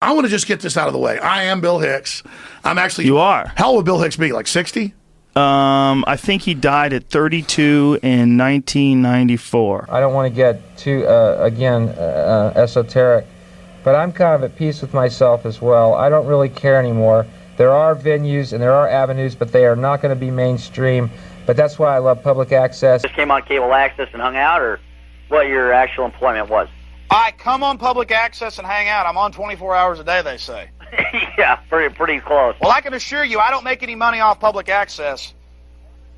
I want to just get this out of the way. I am Bill Hicks. I'm actually... You are. How old would Bill Hicks be, like 60? I think he died at 32 in 1994. I don't want to get too, esoteric, but I'm kind of at peace with myself as well. I don't really care anymore. There are venues and there are avenues, but they are not going to be mainstream. But that's why I love public access. Just came on cable access and hung out, or what your actual employment was? I come on public access and hang out. I'm on 24 hours a day, they say. Yeah, pretty close. Well, I can assure you I don't make any money off public access.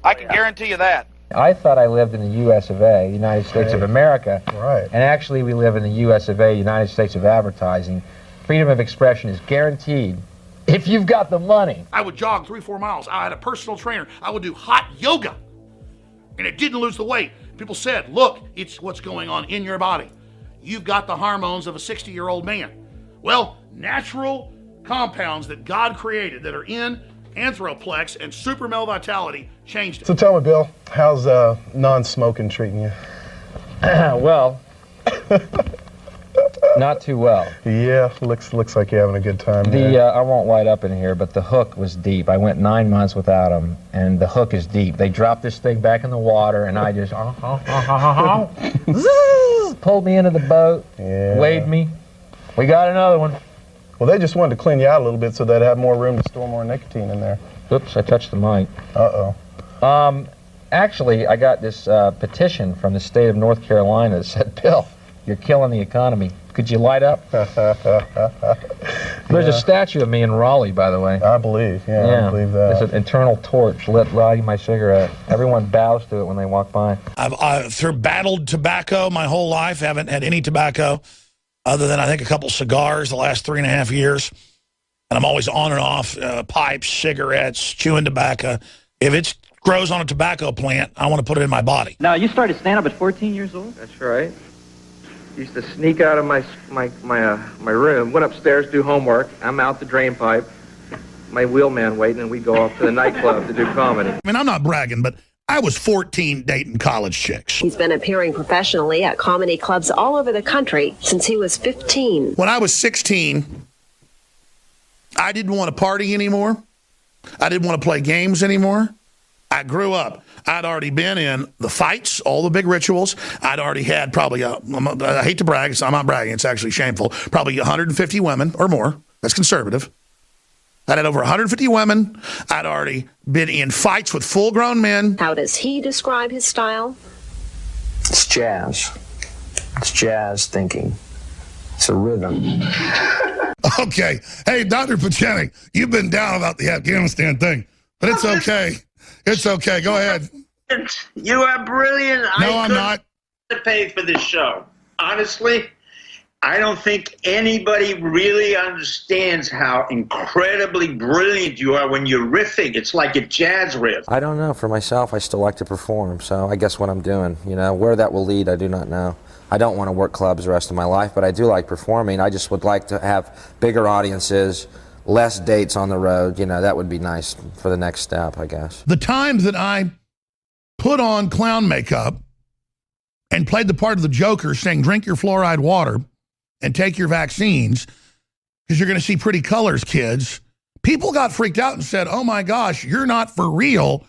I can guarantee you that. I thought I lived in the U.S. of A., United States of America. Right. And actually we live in the U.S. of A., United States of Advertising. Freedom of expression is guaranteed if you've got the money. I would jog 3-4 miles. I had a personal trainer. I would do hot yoga. And it didn't lose the weight. People said, look, it's what's going on in your body. You've got the hormones of a 60-year-old man. Well, natural compounds that God created that are in Anthroplex and Super Male Vitality changed it. So tell me, Bill, how's non-smoking treating you? Well, not too well. Yeah, looks like you're having a good time. I won't light up in here, but the hook was deep. I went 9 months without them, and the hook is deep. They dropped this thing back in the water, and I just pulled me into the boat, weighed me. We got another one. Well, they just wanted to clean you out a little bit so they'd have more room to store more nicotine in there. Oops, I touched the mic. Uh-oh. Actually, I got this petition from the state of North Carolina that said, Bill, you're killing the economy. Could you light up? There's a statue of me in Raleigh, by the way. I believe, I believe that. It's an internal torch lit lighting my cigarette. Everyone bows to it when they walk by. I've battled tobacco my whole life. Haven't had any tobacco other than, I think, a couple cigars the last 3.5 years. And I'm always on and off, pipes, cigarettes, chewing tobacco. If it grows on a tobacco plant, I want to put it in my body. Now, you started stand-up at 14 years old? That's right. Used to sneak out of my room, went upstairs, do homework. I'm out the drain pipe, my wheelman waiting, and we go off to the nightclub to do comedy. I mean, I'm not bragging, but I was 14 dating college chicks. He's been appearing professionally at comedy clubs all over the country since he was 15. When I was 16, I didn't want to party anymore. I didn't want to play games anymore. I grew up. I'd already been in the fights, all the big rituals. I'd already had probably, I hate to brag, so I'm not bragging, it's actually shameful, probably 150 women or more. That's conservative. I'd had over 150 women. I'd already been in fights with full-grown men. How does he describe his style? It's jazz. It's jazz thinking. It's a rhythm. Okay. Hey, Dr. Pacheni, you've been down about the Afghanistan thing, but it's okay. It's okay. Go ahead. You are brilliant. No, I'm not. To pay for this show. Honestly, I don't think anybody really understands how incredibly brilliant you are when you're riffing. It's like a jazz riff. I don't know. For myself, I still like to perform, so I guess what I'm doing. You know, where that will lead, I do not know. I don't want to work clubs the rest of my life, but I do like performing. I just would like to have bigger audiences, less dates on the road. You know, that would be nice for the next step, I guess. The times that I put on clown makeup and played the part of the Joker saying, drink your fluoride water and take your vaccines because you're going to see pretty colors, kids. People got freaked out and said, oh my gosh, you're not for real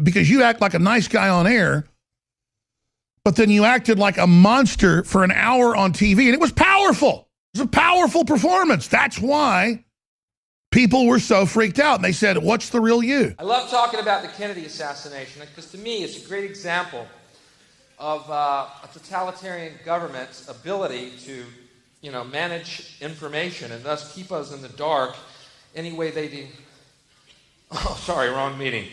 because you act like a nice guy on air, but then you acted like a monster for an hour on TV, and it was powerful. It was a powerful performance. That's why people were so freaked out. And they said, what's the real you? I love talking about the Kennedy assassination because to me it's a great example of a totalitarian government's ability to, you know, manage information and thus keep us in the dark any way they do. Oh, sorry, wrong meeting.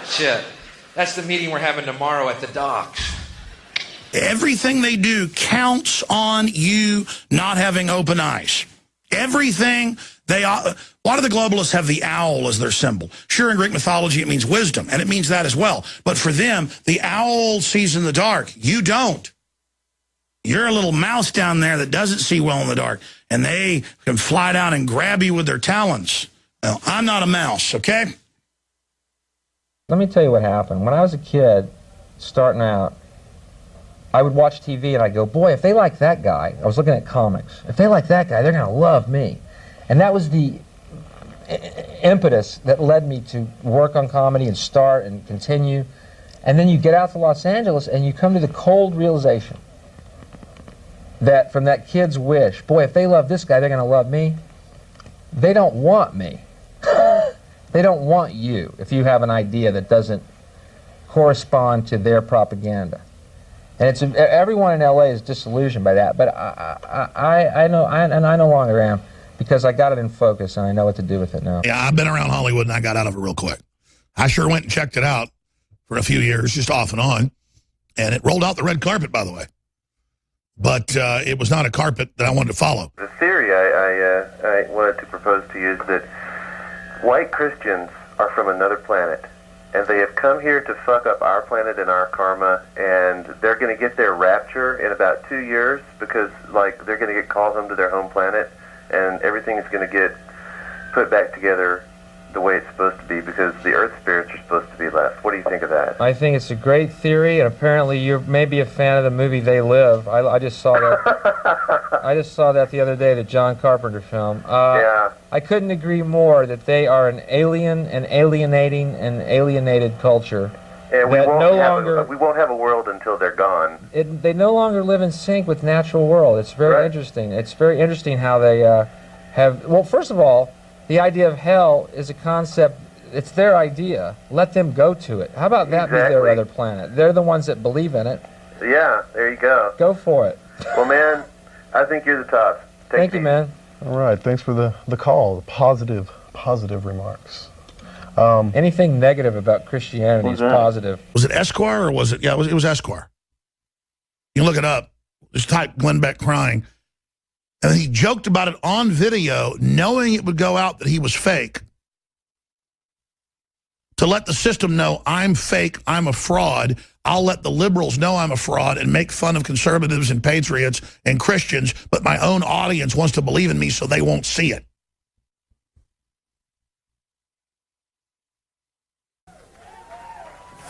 Shit. That's the meeting we're having tomorrow at the docks. Everything they do counts on you not having open eyes. Everything they, a lot of the globalists have the owl as their symbol. Sure, in Greek mythology, it means wisdom, and it means that as well. But for them, the owl sees in the dark. You don't. You're a little mouse down there that doesn't see well in the dark, and they can fly down and grab you with their talons. Well, I'm not a mouse, okay? Let me tell you what happened. When I was a kid, starting out, I would watch TV and I'd go, boy, if they like that guy, I was looking at comics, if they like that guy, they're going to love me. And that was the impetus that led me to work on comedy and start and continue. And then you get out to Los Angeles and you come to the cold realization that from that kid's wish, boy, if they love this guy, they're going to love me. They don't want me. They don't want you if you have an idea that doesn't correspond to their propaganda. And it's everyone in LA is disillusioned by that, but I no longer am, because I got it in focus and I know what to do with it now. Yeah, I've been around Hollywood and I got out of it real quick. I sure went and checked it out for a few years, just off and on, and it rolled out the red carpet, by the way. But it was not a carpet that I wanted to follow. The theory I wanted to propose to you is that white Christians are from another planet, and they have come here to fuck up our planet and our karma, and they're going to get their rapture in about 2 years, because like they're going to get called home to their home planet, and everything is going to get put back together the way it's supposed to be, because the earth spirits are supposed to be left. What do you think of that? I think it's a great theory, and apparently you're maybe a fan of the movie They Live. I just saw that. I just saw that the other day, the John Carpenter film. Yeah. I couldn't agree more that they are an alien and alienating and alienated culture. And we won't have a world until they're gone. They no longer live in sync with natural world. It's very interesting. It's very interesting how they have. Well, first of all, the idea of hell is a concept. It's their idea. Let them go to it. How about that be their other planet? They're the ones that believe in it. Yeah, there you go. Go for it. Well, man, I think you're the top. Thank you, man. All right, thanks for the call, the positive remarks. Anything negative about Christianity is positive. Was it Esquire or was it? Yeah, it was Esquire. You can look it up. Just type Glenn Beck crying. And he joked about it on video, knowing it would go out that he was fake, to let the system know I'm fake, I'm a fraud. I'll let the liberals know I'm a fraud and make fun of conservatives and patriots and Christians, but my own audience wants to believe in me so they won't see it.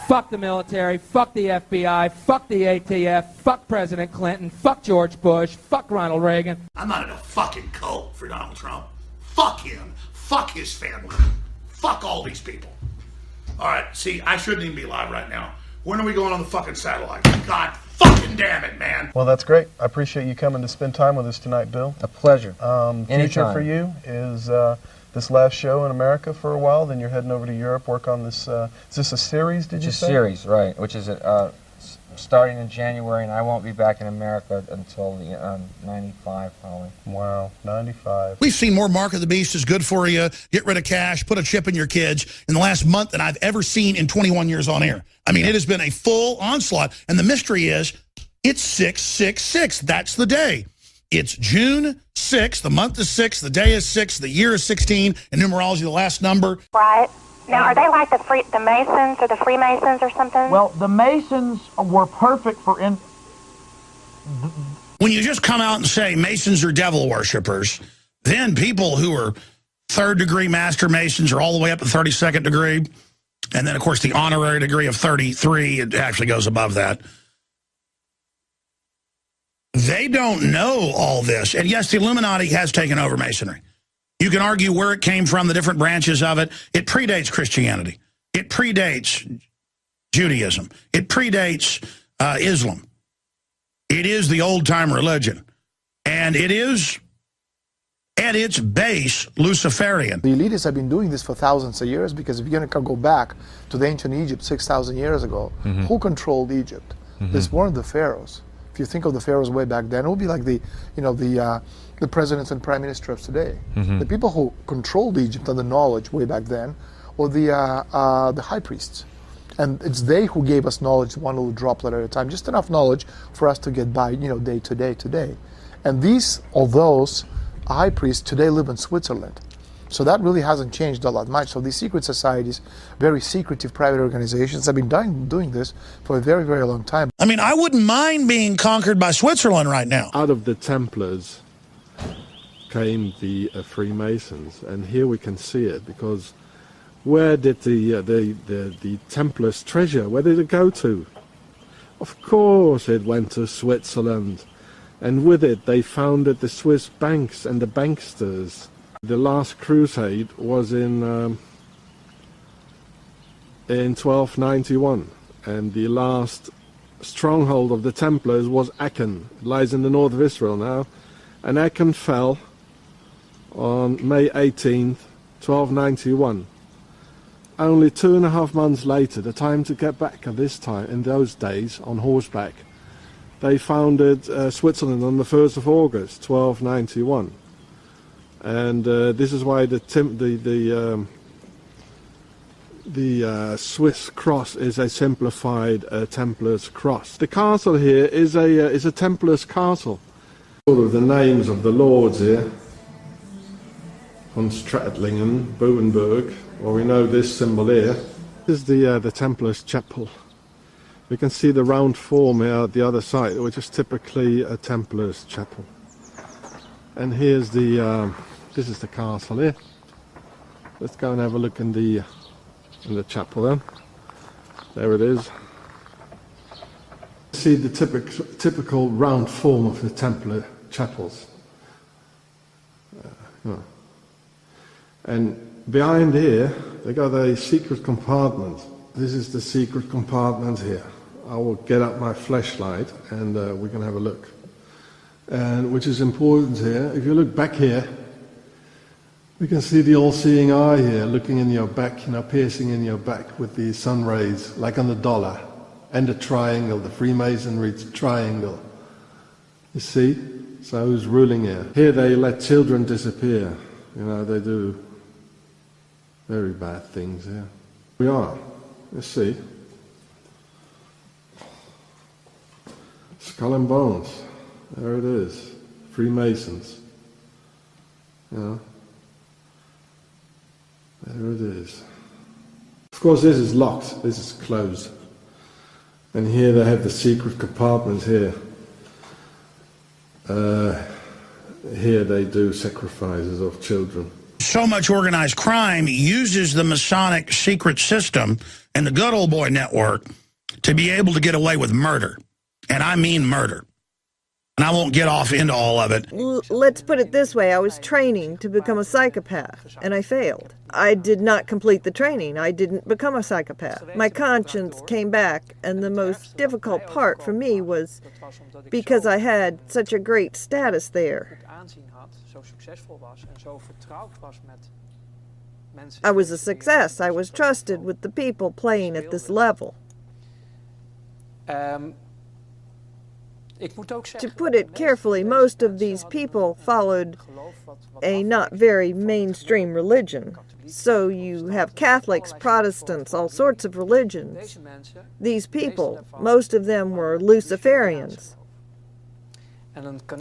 Fuck the military, fuck the FBI, fuck the ATF, fuck President Clinton, fuck George Bush, fuck Ronald Reagan. I'm not in a fucking cult for Donald Trump. Fuck him. Fuck his family. Fuck all these people. All right, see, I shouldn't even be live right now. When are we going on the fucking satellite? God fucking damn it, man. Well, that's great. I appreciate you coming to spend time with us tonight, Bill. A pleasure. Future for you is this last show in America for a while, then you're heading over to Europe, work on this. Is this a series, did you say? It's a series, right, which is starting in January, and I won't be back in America until the 95, probably. Wow, 95. We've seen more Mark of the Beast is good for you, get rid of cash, put a chip in your kids in the last month than I've ever seen in 21 years on air. I mean, it has been a full onslaught, and the mystery is it's 666. That's the day. It's June 6th, the month is 6, the day is 6, the year is 16, and numerology, the last number. Right. Now, are they like the Masons or the Freemasons or something? Well, the Masons were perfect for... When you just come out and say Masons are devil worshippers, then people who are third-degree Master Masons are all the way up to 32nd degree, and then, of course, the honorary degree of 33, it actually goes above that. They don't know all this. And yes, the Illuminati has taken over Masonry. You can argue where it came from, the different branches of it. It predates Christianity. It predates Judaism. It predates Islam. It is the old-time religion. And it is, at its base, Luciferian. The elitists have been doing this for thousands of years, because if you're going to go back to the ancient Egypt 6,000 years ago, who controlled Egypt? This weren't the pharaohs. If you think of the pharaohs way back then, it would be like the presidents and prime ministers of today. The people who controlled Egypt and the knowledge way back then were the high priests. And it's they who gave us knowledge, one little droplet at a time, just enough knowledge for us to get by, day to day to day. And these, or those high priests today live in Switzerland. So that really hasn't changed a lot much. So these secret societies, very secretive private organizations, have been doing this for a very, very long time. I mean, I wouldn't mind being conquered by Switzerland right now. Out of the Templars came the Freemasons, and here we can see it, because where did the Templars' treasure, where did it go to? Of course it went to Switzerland, and with it they founded the Swiss banks and the banksters. The last crusade was in 1291, and the last stronghold of the Templars was Aachen. It lies in the north of Israel now, and Aachen fell on May 18th, 1291. Only 2.5 months later, the time to get back at this time, in those days, on horseback, they founded Switzerland on the 1st of August, 1291. And this is why the Swiss cross is a simplified Templar's cross. The castle here is a Templar's castle. Sort of the names of the lords here. Von Stradlingen, Bovenberg, well, we know this symbol here. This is the Templars' chapel. We can see the round form here at the other side, which is typically a Templars' chapel. And here's this is the castle here. Let's go and have a look in the chapel then. There it is. See the typical round form of the Templar chapels. And behind here, they got a secret compartment. This is the secret compartment here. I will get up my flashlight and we can have a look. And which is important here, if you look back here, we can see the all-seeing eye here, looking in your back, piercing in your back with the sun rays, like on the dollar, and the triangle, the Freemasonry triangle. You see? So who's ruling here? Here they let children disappear. They do very bad things here. We are. Let's see. Skull and Bones. There it is. Freemasons. There it is. Of course this is locked. This is closed. And here they have the secret compartment here. Here they do sacrifices of children. So much organized crime uses the Masonic secret system and the good old boy network to be able to get away with murder. And I mean murder. And I won't get off into all of it. Let's put it this way. I was training to become a psychopath, and I failed. I did not complete the training. I didn't become a psychopath. My conscience came back, and the most difficult part for me was because I had such a great status there. I was a success. I was trusted with the people playing at this level. To put it carefully, most of these people followed a not very mainstream religion. So you have Catholics, Protestants, all sorts of religions. These people, most of them were Luciferians.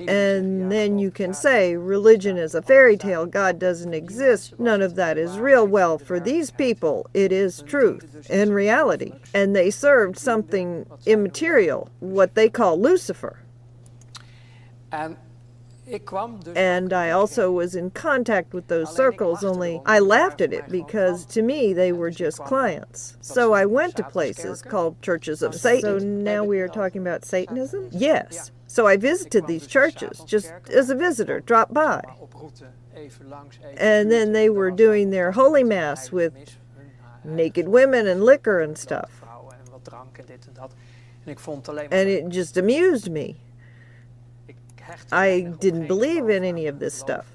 And then you can say religion is a fairy tale, God doesn't exist, none of that is real. Well, for these people, it is truth and reality. And they served something immaterial, what they call Lucifer. And I also was in contact with those circles, only I laughed at it because to me they were just clients. So I went to places called churches of Satan. So now we are talking about Satanism? Yes. So I visited these churches just as a visitor, dropped by. And then they were doing their Holy Mass with naked women and liquor and stuff. And it just amused me. I didn't believe in any of this stuff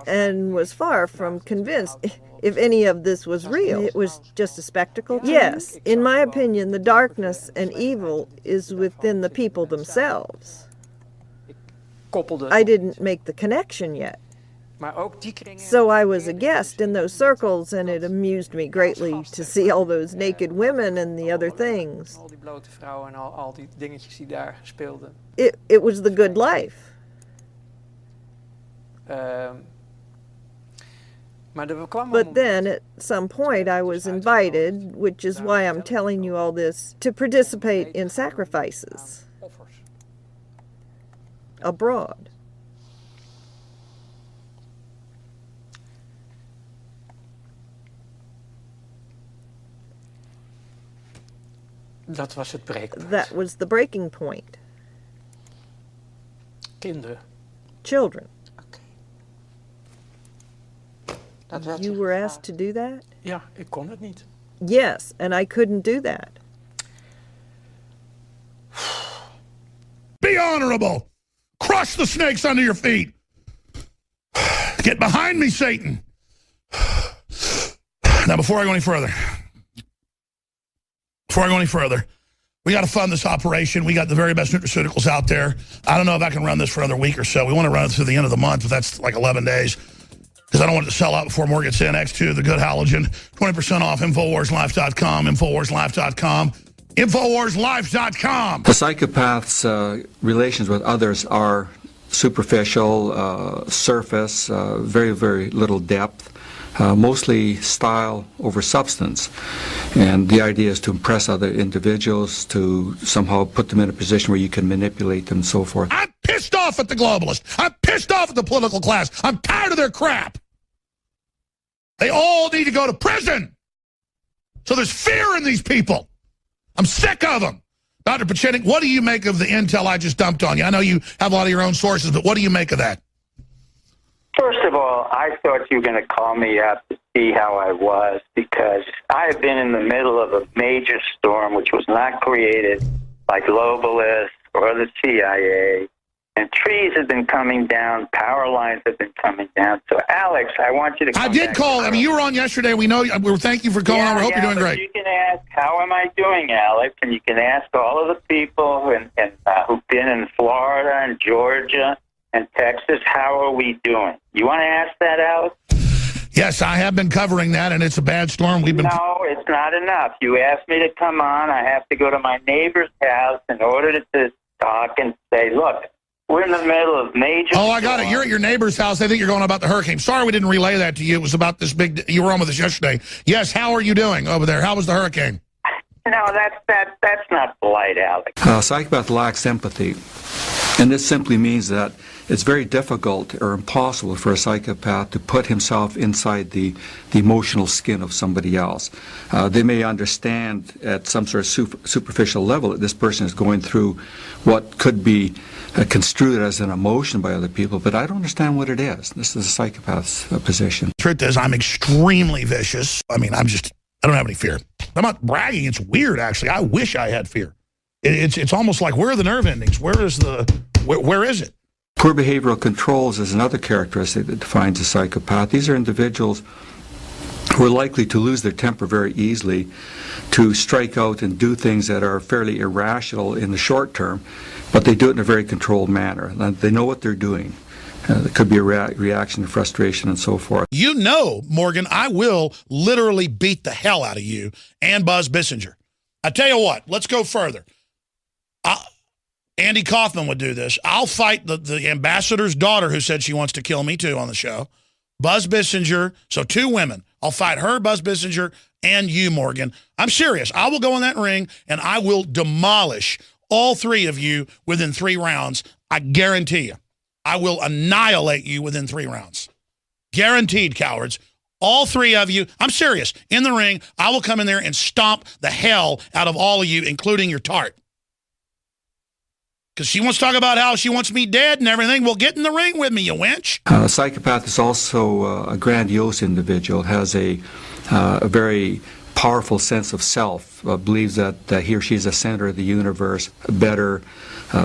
and was far from convinced if any of this was real. It was just a spectacle. Yes, in my opinion, the darkness and evil is within the people themselves. I didn't make the connection yet. So I was a guest in those circles, and it amused me greatly to see all those naked women and the other things. It was the good life. But then, at some point, I was invited, which is why I'm telling you all this, to participate in sacrifices abroad. Dat was het breekpunt. That was the breaking point. Kinderen. Children. Dat werd You were asked to do that? Ja, ik kon het niet. Yes, and I couldn't do that. Be honorable. Crush the snakes under your feet. Get behind me, Satan. Now, before I go any further, we got to fund this operation. We got the very best nutraceuticals out there. I don't know if I can run this for another week or so. We want to run it through the end of the month, but that's like 11 days. Because I don't want it to sell out before more gets in. X2, the good halogen. 20% off, InfoWarsLife.com, InfoWarsLife.com, InfoWarsLife.com. The psychopath's relations with others are superficial, surface, very, very little depth. Mostly style over substance. And the idea is to impress other individuals, to somehow put them in a position where you can manipulate them and so forth. I'm pissed off at the globalists. I'm pissed off at the political class. I'm tired of their crap. They all need to go to prison. So there's fear in these people. I'm sick of them. Dr. Pachenik, what do you make of the intel I just dumped on you? I know you have a lot of your own sources, but what do you make of that? First of all, I thought you were going to call me up to see how I was, because I have been in the middle of a major storm which was not created by globalists or the CIA, and trees have been coming down, power lines have been coming down. So, Alex, I want you to come I did back. I mean, you were on yesterday. We know. Thank you for calling on. We hope you're doing great. You can ask, how am I doing, Alex? And you can ask all of the people who've been in Florida and Georgia and Texas, how are we doing? You want to ask that, Alex? Yes, I have been covering that, and it's a bad storm. No, it's not enough. You asked me to come on. I have to go to my neighbor's house in order to talk and say, look, we're in the middle of major Oh, I got it. You're at your neighbor's house. I think you're going about the hurricane. Sorry we didn't relay that to you. It was about this big... You were on with us yesterday. Yes, how are you doing over there? How was the hurricane? No, that's not polite, Alex. Psychopath lacks empathy. And this simply means that it's very difficult or impossible for a psychopath to put himself inside the emotional skin of somebody else. They may understand at some sort of superficial level that this person is going through what could be construed as an emotion by other people, but I don't understand what it is. This is a psychopath's position. Truth is, I'm extremely vicious. I mean, I don't have any fear. I'm not bragging. It's weird, actually. I wish I had fear. It's almost like, where are the nerve endings? Where is it? Poor behavioral controls is another characteristic that defines a psychopath. These are individuals who are likely to lose their temper very easily, to strike out and do things that are fairly irrational in the short term, but they do it in a very controlled manner. They know what they're doing. There could be a reaction to frustration and so forth. You know, Morgan, I will literally beat the hell out of you and Buzz Bissinger. I tell you what, let's go further. Andy Kaufman would do this. I'll fight the ambassador's daughter who said she wants to kill me too on the show. Buzz Bissinger, so 2 women. I'll fight her, Buzz Bissinger, and you, Morgan. I'm serious. I will go in that ring and I will demolish all 3 of you within 3 rounds. I guarantee you. I will annihilate you within 3 rounds. Guaranteed, cowards. All 3 of you, I'm serious, in the ring, I will come in there and stomp the hell out of all of you, including your tart. Because she wants to talk about how she wants me dead and everything. Well, get in the ring with me, you wench. A psychopath is also a grandiose individual, has a very powerful sense of self, believes that he or she is the center of the universe, better,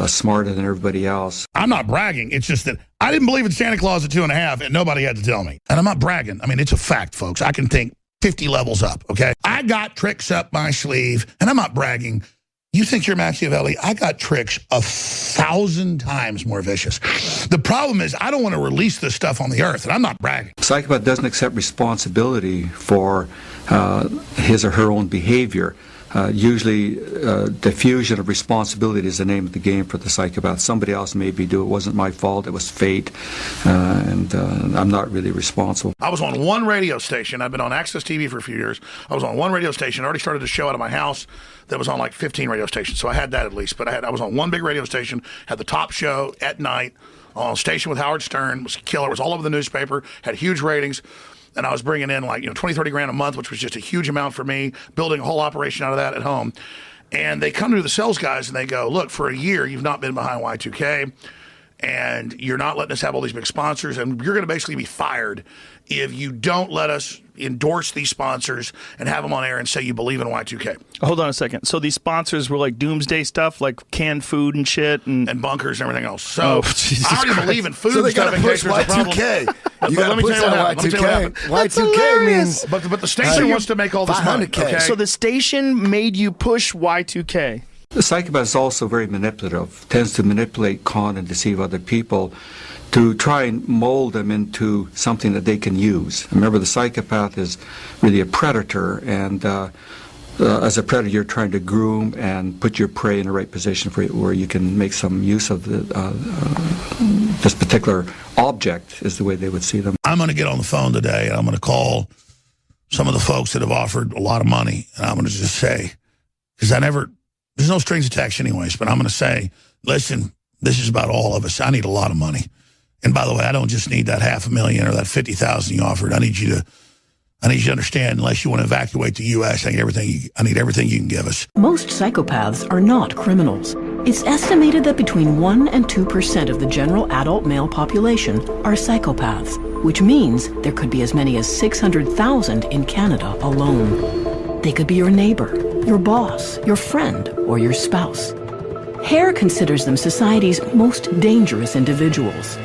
smarter than everybody else. I'm not bragging. It's just that I didn't believe in Santa Claus at 2.5, and nobody had to tell me. And I'm not bragging. I mean, it's a fact, folks. I can think 50 levels up, okay? I got tricks up my sleeve, and I'm not bragging. You think you're Machiavelli? I got tricks 1,000 times more vicious. The problem is I don't want to release this stuff on the earth, and I'm not bragging. A psychopath doesn't accept responsibility for his or her own behavior. Usually, diffusion of responsibility is the name of the game for the psychopath. Somebody else maybe do it. It wasn't my fault. It was fate, and I'm not really responsible. I was on one radio station. I've been on Access TV for a few years. I was on one radio station. I already started a show out of my house that was on like 15 radio stations, so I had that at least. But I was on one big radio station, had the top show at night, on a station with Howard Stern. It was a killer. It was all over the newspaper, had huge ratings. And I was bringing in like, 20, 30 grand a month, which was just a huge amount for me, building a whole operation out of that at home. And they come to the sales guys and they go, look, for a year, you've not been behind Y2K, and you're not letting us have all these big sponsors, and you're going to basically be fired if you don't let us endorse these sponsors and have them on air and say you believe in Y2K. Hold on a second. So these sponsors were like doomsday stuff, like canned food and shit, and bunkers and everything else. So Jesus I already Christ. believe in food So they stuff gotta in push case there's a problem. Y2K. But You gotta let me push tell you what that happened. Let me tell you what happened. Y2K means But the station wants to make all this money. 500K. Okay? So the station made you push Y2K. The psychopath is also very manipulative, tends to manipulate, con, and deceive other people to try and mold them into something that they can use. Remember, the psychopath is really a predator, and as a predator, you're trying to groom and put your prey in the right position for where you can make some use of this particular object, is the way they would see them. I'm going to get on the phone today, and I'm going to call some of the folks that have offered a lot of money, and I'm going to just say, because there's no strings attached anyways, but I'm going to say, listen, this is about all of us. I need a lot of money. And by the way, I don't just need that $500,000 or that $50,000 you offered. I need you to understand, unless you want to evacuate the U.S., I need everything you can give us. Most psychopaths are not criminals. It's estimated that between 1% and 2% of the general adult male population are psychopaths, which means there could be as many as 600,000 in Canada alone. They could be your neighbor, your boss, your friend, or your spouse. Hare considers them society's most dangerous individuals.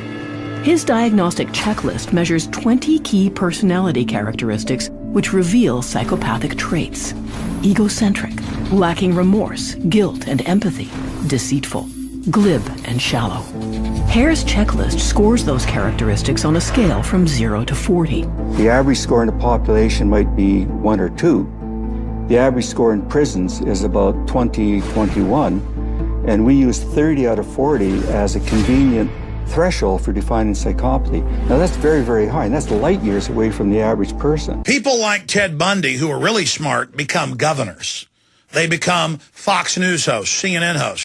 His diagnostic checklist measures 20 key personality characteristics which reveal psychopathic traits: egocentric, lacking remorse, guilt, and empathy, deceitful, glib, and shallow. Hare's checklist scores those characteristics on a scale from 0 to 40. The average score in the population might be 1 or 2. The average score in prisons is about 20, 21, and we use 30 out of 40 as a convenient threshold for defining psychopathy. Now that's very, very high, and that's light years away from the average person. People like Ted Bundy, who are really smart, become governors. They become Fox News hosts, CNN hosts.